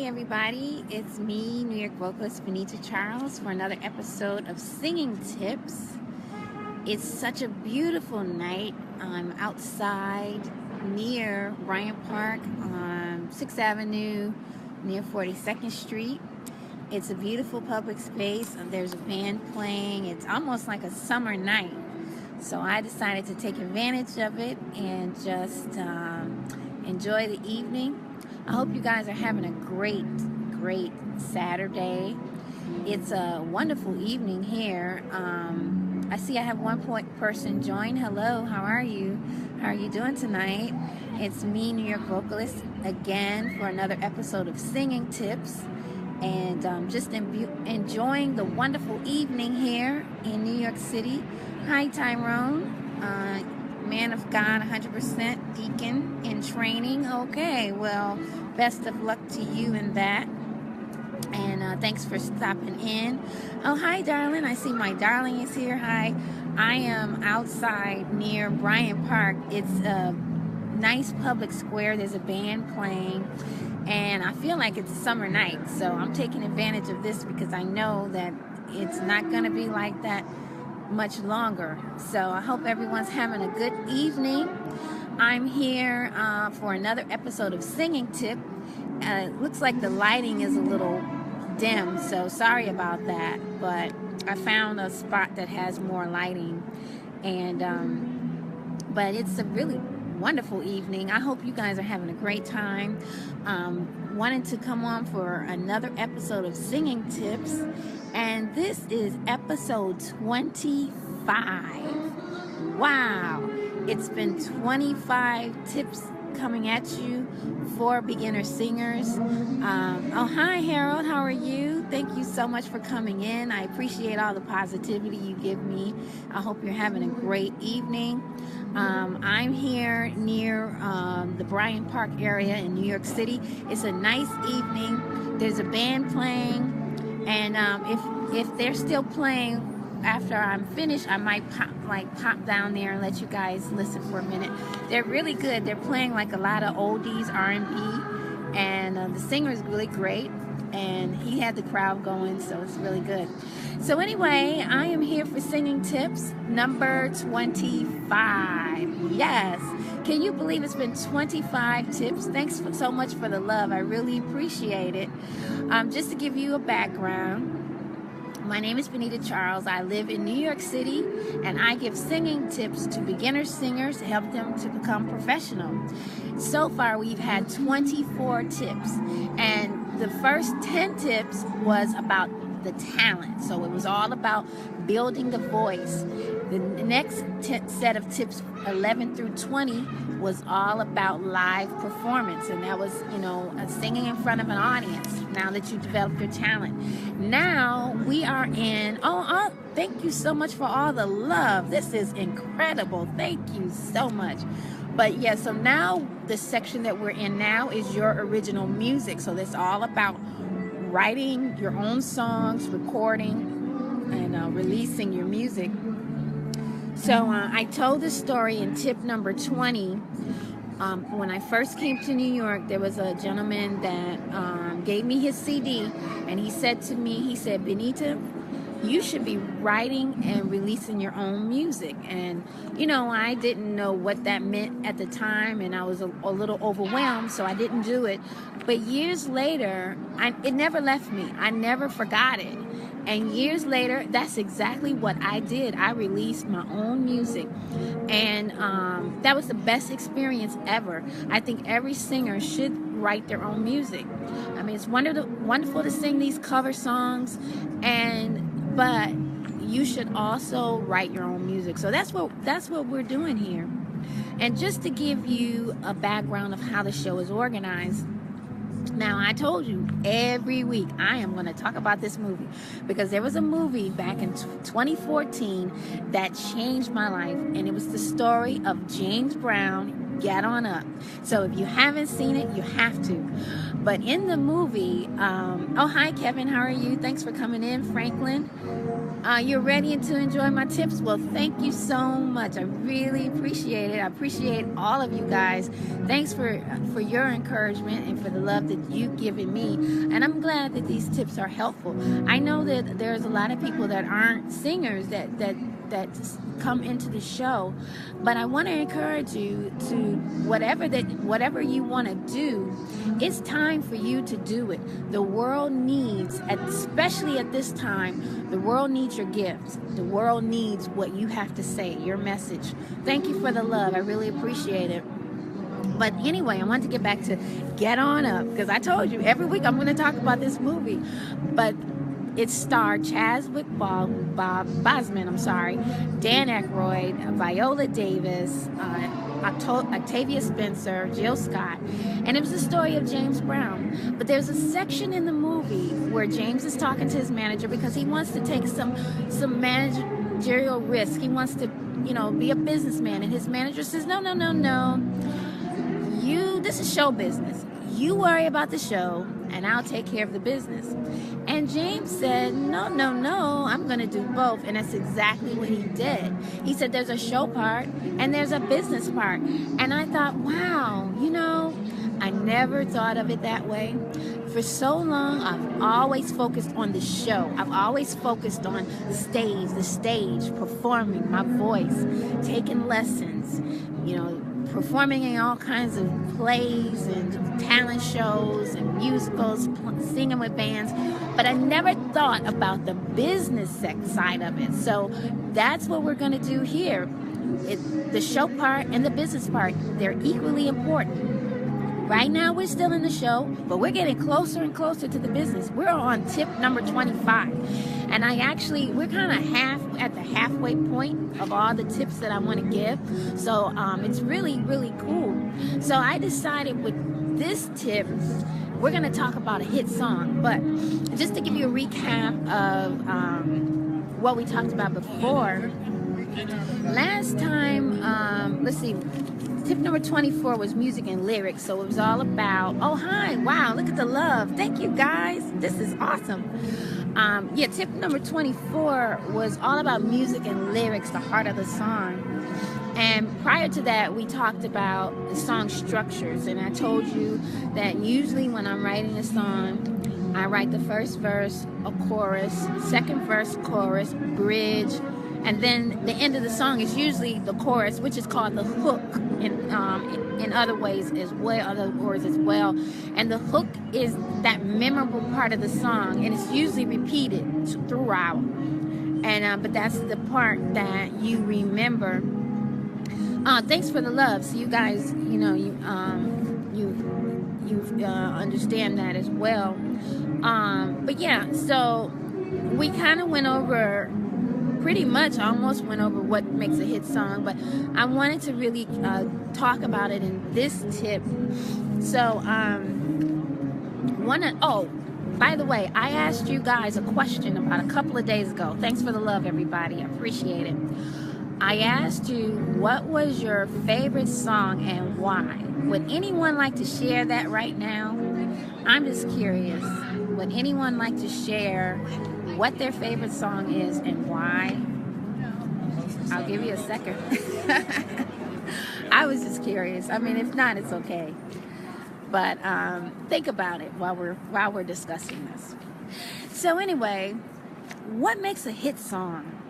Hey everybody, it's me, New York vocalist Benita Charles, for another episode of Singing Tips. It's such a beautiful night. I'm outside near Bryant Park on 6th Avenue near 42nd Street. It's a beautiful public space. There's a band playing. It's almost like a summer night. So I decided to take advantage of it and just enjoy the evening. I hope you guys are having a great Saturday. It's a wonderful evening here. I see I have one person join. Hello, how are you? How are you doing tonight? It's me, New York vocalist, again for another episode of Singing Tips. And just enjoying the wonderful evening here in New York City. Hi, Tyrone. Man of God, 100% deacon in training. Okay, well, best of luck to you in that. And thanks for stopping in. Oh, hi, darling. I see my darling is here. Hi. I am outside near Bryant Park. It's a nice public square. There's a band playing. And I feel like it's a summer night. So I'm taking advantage of this because I know that it's not going to be like that much longer. So I hope everyone's having a good evening. I'm here for another episode of Singing Tip. It looks like the lighting is a little dim, so sorry about that, but I found a spot that has more lighting, and but it's a really wonderful evening. I hope you guys are having a great time. Wanted to come on for another episode of Singing Tips, and this is episode 25. Wow, it's been 25 tips coming at you for beginner singers. Oh, hi Harold, how are you? Thank you so much for coming in. I appreciate all the positivity you give me. I hope you're having a great evening. I'm here near the Bryant Park area in New York City. It's a nice evening. There's a band playing, and if they're still playing after I'm finished, I might pop down there and let you guys listen for a minute. They're really good. They're playing like a lot of oldies, R&B, and the singer is really great, and he had the crowd going, so it's really good. So anyway, I am here for Singing Tips number 25. Yes, can you believe it's been 25 tips? Thanks so much for the love. I really appreciate it. Just to give you a background, my name is Benita Charles. I live in New York City, and I give singing tips to beginner singers to help them to become professional. So far, we've had 24 tips, and the first 10 tips was about the talent. So it was all about building the voice. The next set of tips, 11 through 20, was all about live performance, and that was, singing in front of an audience. Now that you developed your talent, now we are in. Oh, thank you so much for all the love. This is incredible. Thank you so much. But yeah, so now the section that we're in now is your original music. So that's all about writing your own songs, recording, and releasing your music. So I told this story in tip number 20. When I first came to New York, there was a gentleman that gave me his CD, and he said to me, he said, Benita, you should be writing and releasing your own music. And, I didn't know what that meant at the time, and I was a little overwhelmed, so I didn't do it. But years later, it never left me. I never forgot it. And years later, that's exactly what I did. I released my own music. And that was the best experience ever. I think every singer should write their own music. I mean, it's wonderful to sing these cover songs, but you should also write your own music. So that's what we're doing here. And just to give you a background of how the show is organized, now, I told you every week I am going to talk about this movie because there was a movie back in 2014 that changed my life, and it was the story of James Brown Get On Up. So if you haven't seen it, you have to. But in the movie, oh, hi, Kevin. How are you? Thanks for coming in, Franklin. You're ready to enjoy my tips? Well, thank you so much. I really appreciate it. I appreciate all of you guys. Thanks for your encouragement and for the love that you've given me. And I'm glad that these tips are helpful. I know that there's a lot of people that aren't singers that come into the show, but I want to encourage you to whatever you want to do, it's time for you to do it. The world needs, especially at this time, the world needs your gifts. The world needs what you have to say, your message. Thank you for the love. I really appreciate it. But anyway, I want to get back to Get On Up, because I told you every week I'm going to talk about this movie. But it starred Chadwick Boseman, Dan Aykroyd, Viola Davis, Octavia Spencer, Jill Scott, and it was the story of James Brown. But there's a section in the movie where James is talking to his manager because he wants to take some managerial risk. He wants to, be a businessman, and his manager says, no. This is show business. You worry about the show, and I'll take care of the business. And James said, no, I'm going to do both. And that's exactly what he did. He said there's a show part and there's a business part. And I thought, wow, I never thought of it that way. For so long, I've always focused on the show. I've always focused on the stage, performing, my voice, taking lessons, performing in all kinds of plays and talent shows and musicals, singing with bands, but I never thought about the business side of it. So that's what we're going to do here. The show part and the business part, they're equally important. Right now we're still in the show, but we're getting closer and closer to the business. We're on tip number 25. And we're kind of at the halfway point of all the tips that I want to give. So it's really, really cool. So I decided with this tip, we're going to talk about a hit song. But just to give you a recap of what we talked about before, last time, let's see, tip number 24 was music and lyrics. So it was all about, oh, hi, wow, look at the love. Thank you, guys. This is awesome. Tip number 24 was all about music and lyrics, the heart of the song. And prior to that, we talked about the song structures. And I told you that usually when I'm writing a song, I write the first verse, a chorus, second verse, chorus, bridge, and then the end of the song is usually the chorus, which is called the hook in other ways as well, other words as well. And the hook is that memorable part of the song, and it's usually repeated throughout. And but that's the part that you remember. Thanks for the love. So you guys, you understand that as well. But yeah, so we kind of went over. Pretty much almost went over what makes a hit song, but I wanted to really talk about it in this tip. So by the way, I asked you guys a question about a couple of days ago. Thanks for the love, everybody. I appreciate it. I asked you, what was your favorite song and why? Would anyone like to share that right now? I'm just curious. Would anyone like to share what their favorite song is and why? I'll give you a second. I was just curious. I mean, if not, it's okay. But think about it while we're discussing this. So anyway, what makes a hit song?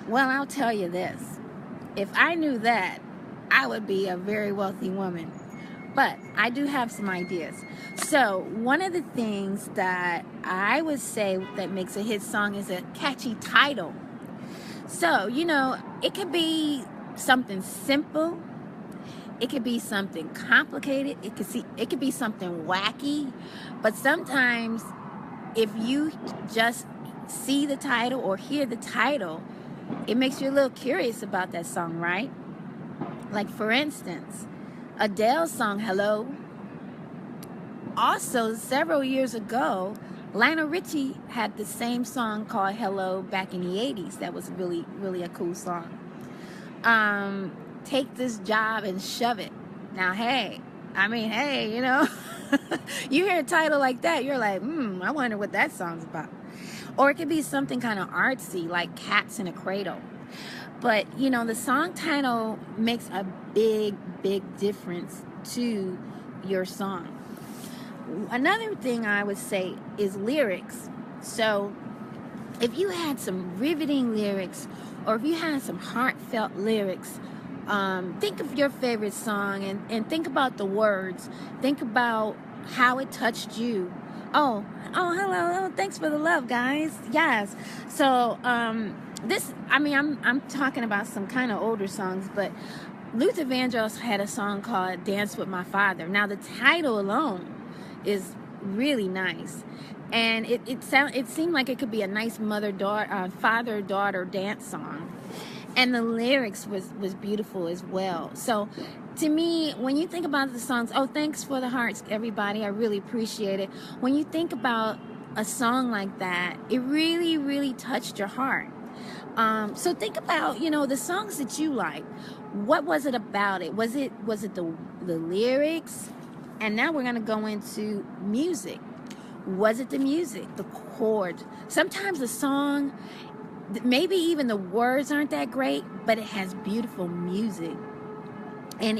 Well, I'll tell you this. If I knew that, I would be a very wealthy woman. But I do have some ideas. So one of the things that I would say that makes a hit song is a catchy title. So, it could be something simple. It could be something complicated. It could be something wacky. But sometimes if you just see the title or hear the title, it makes you a little curious about that song, right? Like, for instance, Adele's song, Hello. Also, several years ago, Lionel Richie had the same song called Hello back in the 80s. That was really, really a cool song. take this job and shove it. Now, hey, you know, you hear a title like that, you're like, I wonder what that song's about. Or it could be something kind of artsy, like Cats in a Cradle. But, you know, the song title makes a big, big difference to your song. Another thing I would say is lyrics. So if you had some riveting lyrics, or if you had some heartfelt lyrics, think of your favorite song and think about the words. Think about how it touched you. Oh, hello. Thanks for the love, guys. Yes. So, I'm talking about some kind of older songs, but Luther Vandross had a song called Dance With My Father. Now, the title alone is really nice. And it seemed like it could be a nice father-daughter dance song. And the lyrics was beautiful as well. So to me, when you think about the songs, thanks for the hearts, everybody. I really appreciate it. When you think about a song like that, it really, really touched your heart. So think about, you know, the songs that you like. What was it about it? Was it the lyrics? And now we're going to go into music. Was it the music, the chords? Sometimes the song, maybe even the words aren't that great, but it has beautiful music. And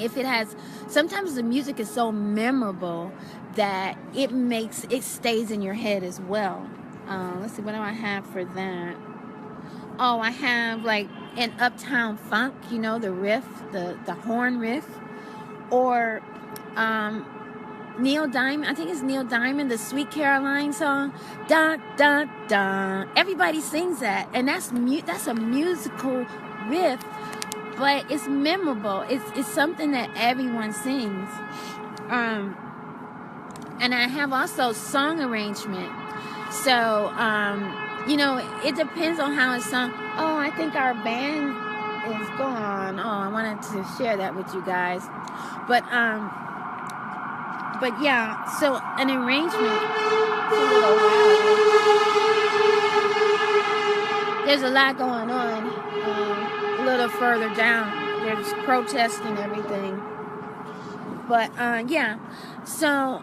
sometimes the music is so memorable that it stays in your head as well. Let's see, what do I have for that? I have like an Uptown Funk, you know, the riff, the horn riff. Or Neil Diamond, I think it's Neil Diamond, the Sweet Caroline song. Dun, dun, dun. Everybody sings that. And that's a musical riff, but it's memorable. It's something that everyone sings. And I have also song arrangement. So, you know, it depends on how it's sung. I think our band is gone. I wanted to share that with you guys. But yeah, so an arrangement. There's a lot going on a little further down. There's protests and everything. But yeah, so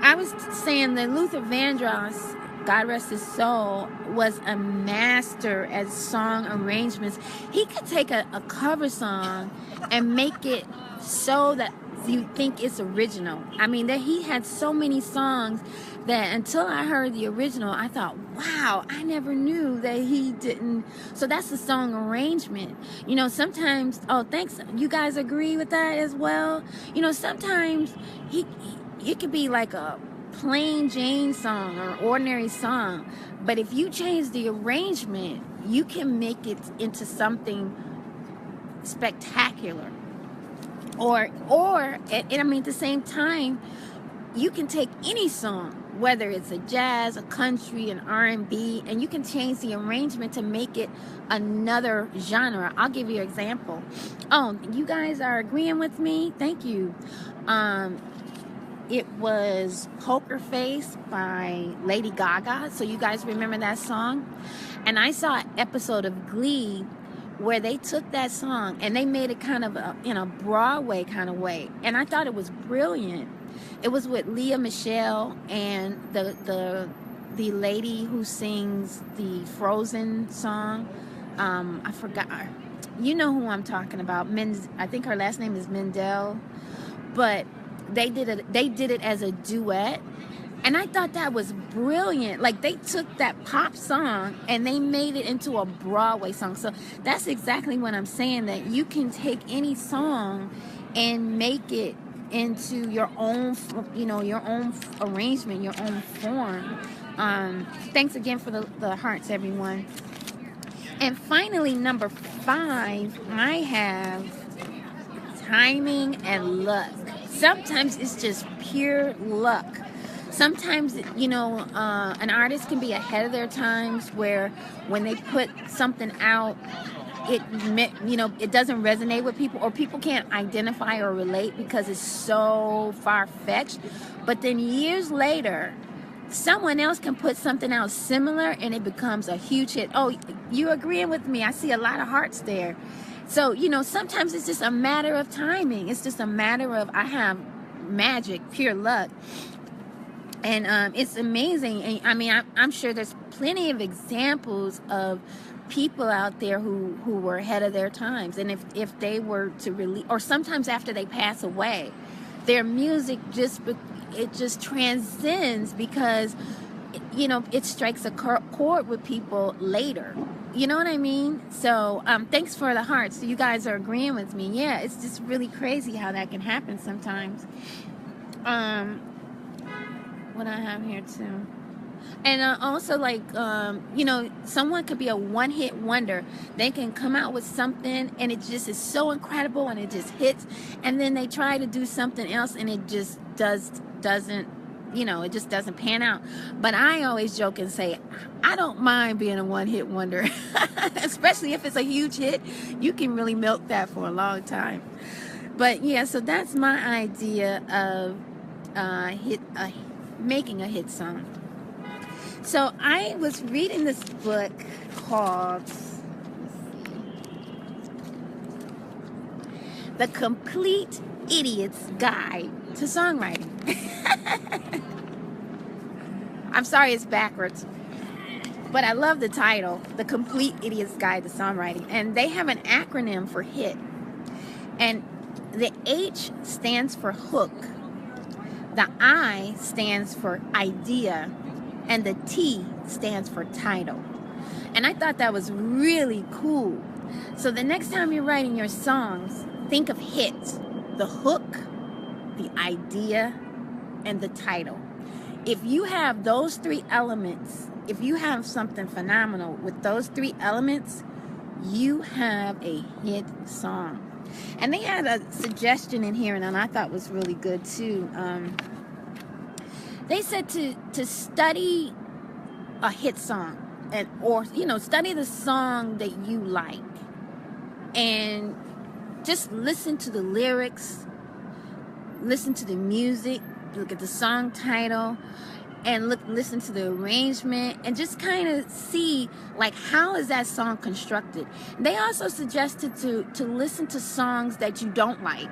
I was saying that Luther Vandross, God rest his soul, was a master at song arrangements. He could take a cover song and make it so that you think it's original. I mean, that he had so many songs that until I heard the original, I thought, wow, I never knew that he didn't. So that's the song arrangement. You know, sometimes, thanks, you guys agree with that as well? You know, sometimes it could be like a plain Jane song or ordinary song, but if you change the arrangement, you can make it into something spectacular. Or I mean, at the same time, you can take any song, whether it's a jazz, a country, an R&B, and you can change the arrangement to make it another genre. I'll give you an example. You guys are agreeing with me? Thank you. It was Poker Face by Lady Gaga. So you guys remember that song? And I saw an episode of Glee where they took that song and they made it kind of in a Broadway kind of way. And I thought it was brilliant. It was with Lea Michele and the lady who sings the Frozen song. I forgot. You know who I'm talking about. I think her last name is Mendel. But they did it as a duet. And I thought that was brilliant. Like, they took that pop song and they made it into a Broadway song. So that's exactly what I'm saying, that you can take any song and make it into your own, your own arrangement, your own form. Thanks again for the hearts, everyone. And finally, number 5, I have timing and luck. Sometimes it's just pure luck. Sometimes, an artist can be ahead of their times, where when they put something out, it doesn't resonate with people, or people can't identify or relate because it's so far-fetched. But then years later, someone else can put something out similar and it becomes a huge hit. Oh, you agreeing with me? I see a lot of hearts there. So, you know, sometimes it's just a matter of timing. It's just a matter of, I have magic, pure luck. And it's amazing. And I mean, I'm sure there's plenty of examples of people out there who were ahead of their times. And if they were to release, or sometimes after they pass away, their music just transcends, because, you know, it strikes a chord with people later. You know what I mean? So thanks for the hearts. So you guys are agreeing with me. Yeah, it's just really crazy how that can happen sometimes. What I have here too. And also, like, you know, someone could be a one-hit wonder. They can come out with something and it just is so incredible and it just hits, and then they try to do something else and it just doesn't, you know, it just doesn't pan out. But I always joke and say, I don't mind being a one-hit wonder. Especially if it's a huge hit, you can really milk that for a long time. But yeah, so that's my idea of making a hit song. So I was reading this book called, The Complete Idiot's Guide to Songwriting. I'm sorry it's backwards, but I love the title, The Complete Idiot's Guide to Songwriting. And they have an acronym for HIT. And the H stands for hook. The I stands for idea, and the T stands for title. And I thought that was really cool. So the next time you're writing your songs, think of HIT, the hook, the idea, and the title. If you have those three elements, if you have something phenomenal with those three elements, you have a hit song. And they had a suggestion in here, and I thought was really good too. They said to study a hit song, or, you know, study the song that you like, and just listen to the lyrics, listen to the music, look at the song title, and listen to the arrangement, and just kind of see, like, how is that song constructed. They also suggested to listen to songs that you don't like,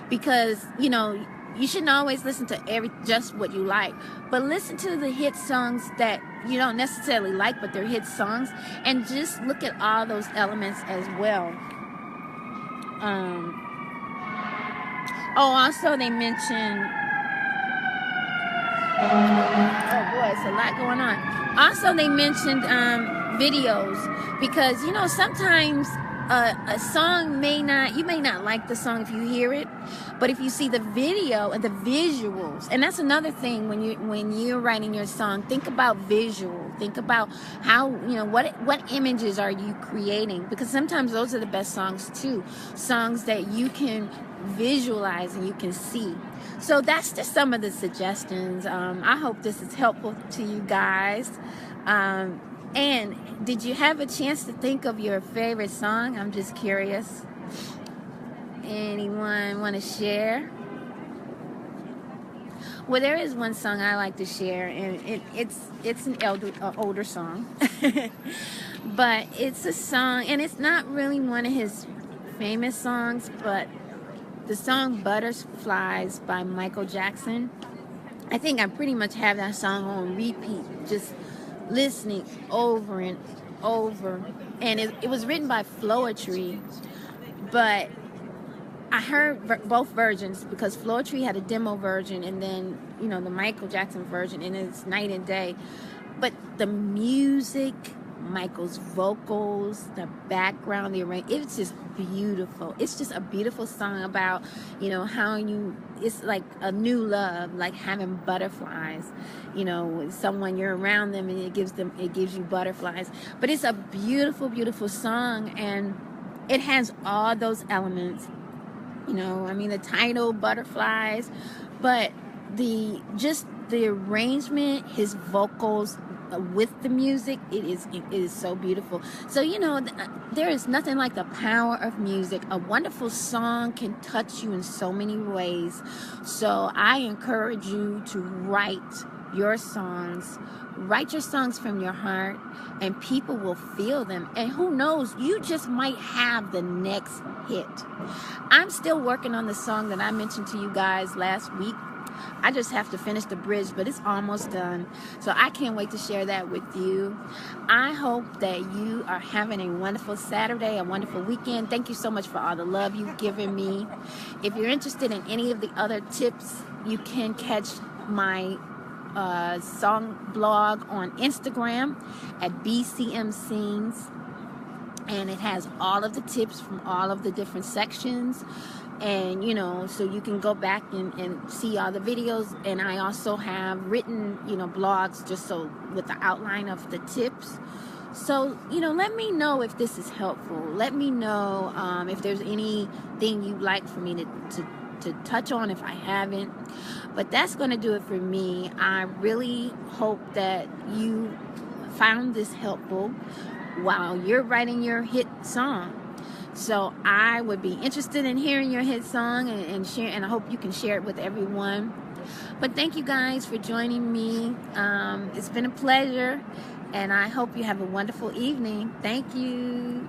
because, you know, you shouldn't always listen to just what you like, but listen to the hit songs that you don't necessarily like, but they're hit songs, and just look at all those elements as well. Also they mentioned, oh boy, it's a lot going on. Also, they mentioned videos, because, you know, sometimes a song you may not like the song if you hear it, but if you see the video and the visuals, and that's another thing when you're writing your song, think about visual. Think about how, you know, what images are you creating, because sometimes those are the best songs too, songs that you can visualize and you can see. So that's just some of the suggestions. I hope this is helpful to you guys. And did you have a chance to think of your favorite song? I'm just curious. Anyone want to share? Well, there is one song I like to share, and it's an older song. But it's a song, and it's not really one of his famous songs, but the song Butterflies by Michael Jackson. I think I pretty much have that song on repeat, just listening over and over. And it was written by Floetry, but I heard both versions, because Floetry had a demo version and then, you know, the Michael Jackson version, and it's night and day. But the music, Michael's vocals, the background, the arrangement, it's just beautiful. It's just a beautiful song about, you know, how it's like a new love, like having butterflies, you know, someone, you're around them and it gives you butterflies. But it's a beautiful, beautiful song, and it has all those elements, you know, I mean, the title, butterflies, but the arrangement, his vocals, with the music, it is so beautiful. So, you know, there is nothing like the power of music. A wonderful song can touch you in so many ways. So I encourage you to write your songs. Write your songs from your heart, and people will feel them. And who knows, you just might have the next hit. I'm still working on the song that I mentioned to you guys last week. I just have to finish the bridge, but it's almost done. So I can't wait to share that with you. I hope that you are having a wonderful Saturday, a wonderful weekend. Thank you so much for all the love you've given me. If you're interested in any of the other tips, you can catch my song blog on Instagram at BCM Sings, and it has all of the tips from all of the different sections, and so you can go back and see all the videos. And I also have written blogs just so with the outline of the tips. So let me know if this is helpful. Let me know if there's anything you'd like for me to touch on if I haven't. But that's going to do it for me. I really hope that you found this helpful while you're writing your hit song. So I would be interested in hearing your hit song and share, and I hope you can share it with everyone. But thank you guys for joining me. It's been a pleasure, and I hope you have a wonderful evening. Thank you.